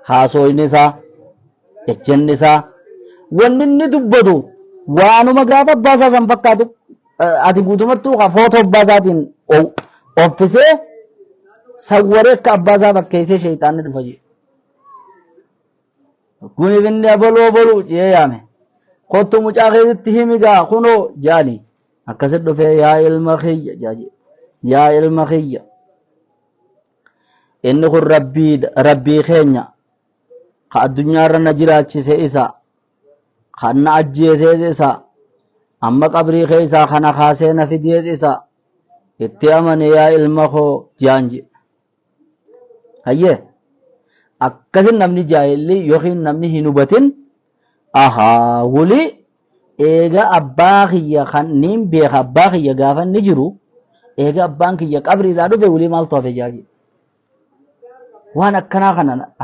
haasoyni isaa ejjenni isaa wanni inni dubbatu waanuma gaafa abbaa isaa san fakkaatu ati guutumattuu footoo abbaa isaatiin offisee sawwaree akka abbaa isaa fakkeessee sheeyxaanni dhufa jee kuni binni abaluu jee yaame kottu mucaa keessatti himigaa kunoo jaani akkasit dhufee yaa ilma kiyya jaaje yaa ilma kiyya inni kun rabbii keenya ka addunyaarra na jiraachise isa kan na ajjeesee isa amma qabrii keessaa kana kaasee na fidees isa itti amane yaa ilma koo jaanje hayyee akkasin namni jaahilli yookiin namni hin hubatin ahaa wuli eega abbaa kiyya kan niin beeka abbaa kiyya gaafa ni jiru eega abbaan kiyya qabriidhaa dhufe wuli maaltu hafe jaaje waan akkanaa kana